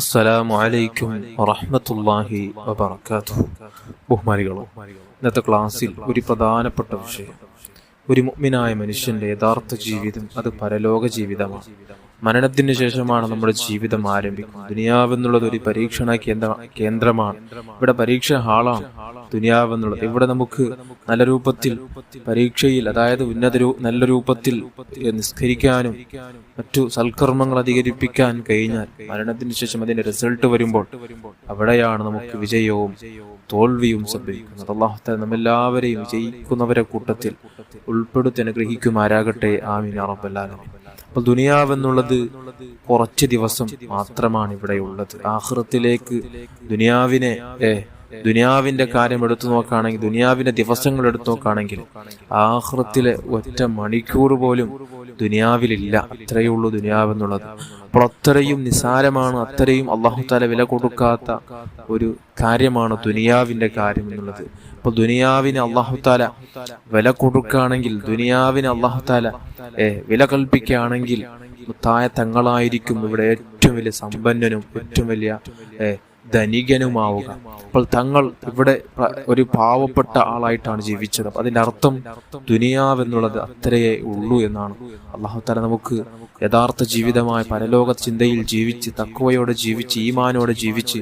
അസ്സലാമു അലൈക്കും വറഹ്മത്തുള്ളാഹി വബറകാതുഹു. ബഹുമാനികളെ, ഇന്നത്തെ ക്ലാസ്സിൽ ഒരു പ്രധാനപ്പെട്ട വിഷയം, ഒരു മുഅ്മിനായ മനുഷ്യന്റെ യഥാർത്ഥ ജീവിതം അത് പരലോക ജീവിതമാണ്. മരണത്തിന് ശേഷമാണ് നമ്മുടെ ജീവിതം ആരംഭിക്കുന്നത്. ദുനിയാവെന്നുള്ളത് ഒരു പരീക്ഷണ കേന്ദ്രമാണ്. ഇവിടെ പരീക്ഷ ഹാളാണ് ദുനിയാവെന്നുള്ളത്. ഇവിടെ നമുക്ക് നല്ല രൂപത്തിൽ പരീക്ഷയിൽ, അതായത് നല്ല രൂപത്തിൽ നിസ്കരിക്കാനും മറ്റു സൽക്കർമ്മങ്ങൾ അധികരിപ്പിക്കാൻ കഴിഞ്ഞാൽ മരണത്തിന് ശേഷം അതിന്റെ റിസൾട്ട് വരുമ്പോൾ അവിടെയാണ് നമുക്ക് വിജയവും തോൽവിയും സംഭവിക്കുന്നത്. അല്ലാഹു തആല നമ്മെല്ലാവരെയും വിജയിക്കുന്നവരെ കൂട്ടത്തിൽ ഉൾപ്പെടുത്തി അനുഗ്രഹിക്കുമാരാകട്ടെ. ആമീൻ യാ റബ്ബൽ ആലമീൻ. അപ്പോൾ ദുനിയാവെന്നുള്ളത് കുറച്ച് ദിവസം മാത്രമാണ് ഇവിടെ ഉള്ളത്. ആഖിറത്തിലേക്ക് ദുനിയാവിന്റെ കാര്യം എടുത്തു നോക്കുകയാണെങ്കിൽ, ദുനിയാവിന്റെ ദിവസങ്ങൾ എടുത്തു നോക്കുകയാണെങ്കിൽ ആഖിറത്തിലെ ഒറ്റ മണിക്കൂർ പോലും ദുനിയാവിലില്ല. അത്രയേ ഉള്ളൂ ദുനിയാവെന്നുള്ളത്. അപ്പോൾ അത്രയും നിസാരമാണ്, അത്രയും അല്ലാഹു തആല വില കൊടുക്കാത്ത ഒരു കാര്യമാണ് ദുനിയാവിന്റെ കാര്യം എന്നുള്ളത്. അപ്പോൾ ദുനിയാവിന് അല്ലാഹു തആല വില കൊടുക്കുകയാണെങ്കിൽ, ദുനിയാവിന് അല്ലാഹു തആല വില കൽപ്പിക്കുകയാണെങ്കിൽ മുത്തായ തങ്ങളായിരിക്കും ഇവിടെ ഏറ്റവും വലിയ സമ്പന്നനും ഏറ്റവും വലിയ ധനികനുമാവുക. അപ്പോൾ തങ്ങൾ ഇവിടെ ഒരു പാവപ്പെട്ട ആളായിട്ടാണ് ജീവിച്ചത്. അതിന്റെ അർത്ഥം ദുനിയാവെന്നുള്ളത് അത്രയേ ഉള്ളൂ എന്നാണ്. അല്ലാഹു തആല നമുക്ക് യഥാർത്ഥ ജീവിതമായ പരലോക ചിന്തയിൽ ജീവിച്ച്, തഖ്വയോടെ ജീവിച്ച്, ഈമാനോടെ ജീവിച്ച്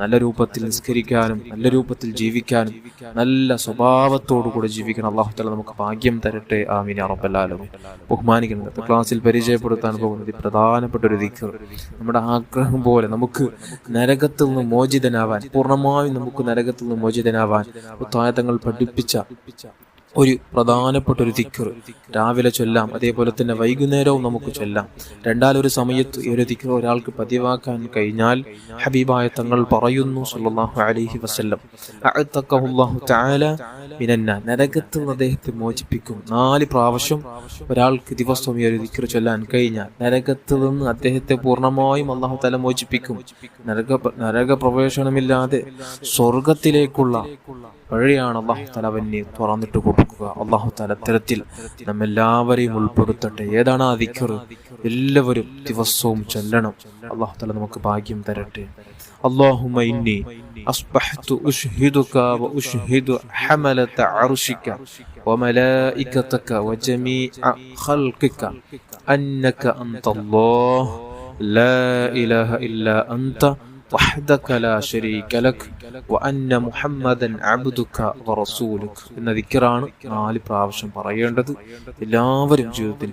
നല്ല രൂപത്തിൽ നിസ്കരിക്കാനും നല്ല രൂപത്തിൽ ജീവിക്കാനും നല്ല സ്വഭാവത്തോടു കൂടെ ജീവിക്കണം. അല്ലാഹു തആല നമുക്ക് ഭാഗ്യം തരട്ടെ. ആമീൻ യാ റബ്ബൽ ആലമീൻ. ബഹുമാനിക്കുന്നത് ക്ലാസ്സിൽ പരിചയപ്പെടുത്താൻ പോകുന്നത് പ്രധാനപ്പെട്ട ഒരു ദിക്ർ, നമ്മുടെ ആഗ്രഹം പോലെ നമുക്ക് നരകത്തിൽ നിന്ന് മോചിതനാവാൻ, പൂർണ്ണമായും നമുക്ക് നരകത്തിൽ നിന്ന് മോചിതനാവാൻ തങ്ങൾ പഠിപ്പിച്ച ഒരു പ്രധാനപ്പെട്ട ഒരു ദിക്ർ രാവിലെ ചൊല്ലാം, അതേപോലെ തന്നെ വൈകുന്നേരവും നമുക്ക് ചൊല്ലാം. രണ്ടാലൊരു സമയത്ത് ഈ ഒരു ദിക്ർ ഒരാൾക്ക് പതിവാക്കാൻ കഴിഞ്ഞാൽ ഹബീബായ തങ്ങൾ പറയുന്നു സല്ലല്ലാഹു അലൈഹി വസല്ലം, അഅതഖഹുല്ലാഹു തആല മിനന്നാർ, നരകത്തിൽ നിന്ന് അദ്ദേഹത്തെ മോചിപ്പിക്കും. 4 പ്രാവശ്യം ഒരാൾക്ക് ദിവസവും ഈ ഒരു ദിക്ർ ചൊല്ലാൻ കഴിഞ്ഞാൽ നരകത്തിൽ നിന്ന് അദ്ദേഹത്തെ പൂർണ്ണമായും അല്ലാഹു തആല മോചിപ്പിക്കും. നരക പ്രവേശനമില്ലാതെ സ്വർഗത്തിലേക്കുള്ള വഴിയാണ് അല്ലാഹു തആല അവനെ തുറന്നിട്ട് കൊടുക്കുക. അല്ലാഹു തആല തരത്തിൽ നമ്മെല്ലാവരെയും ഉൾപ്പെടുത്തട്ടെ. ഏതാണ് ആ ദിക്ർ? എല്ലാവരും ദിവസവും ചൊല്ലണം. അല്ലാഹു തആല നമുക്ക് ഭാഗ്യം തരട്ടെ. അല്ലാഹുമ്മ ഇന്നി അസ്ബഹ്തു ഉശ്ഹിദുക വ ഉശ്ഹിദു ഹമലത അർശിക വ മലായികതക വ ജമീഅ ഖൽഖിക അന്നക അൻതല്ലാഹ് ലാ ഇലാഹ ഇല്ലാ അൻത വഹ്ദക ലാ ശരീക ലക് വഅന്ന മുഹമ്മദൻ അബ്ദുക വറസൂലുക എന്ന ദിക്റാണ് 4 പ്രാവശ്യം പറയേണ്ടത്. എല്ലാവരും ജീവിതത്തിൽ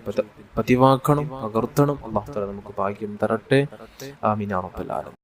പതിവാക്കണം, പകർത്തണം. അല്ലാഹു തആല നമുക്ക് ഭാഗ്യം തരട്ടെ. ആമീൻ യാ റബ്ബൽ ആലമീൻ.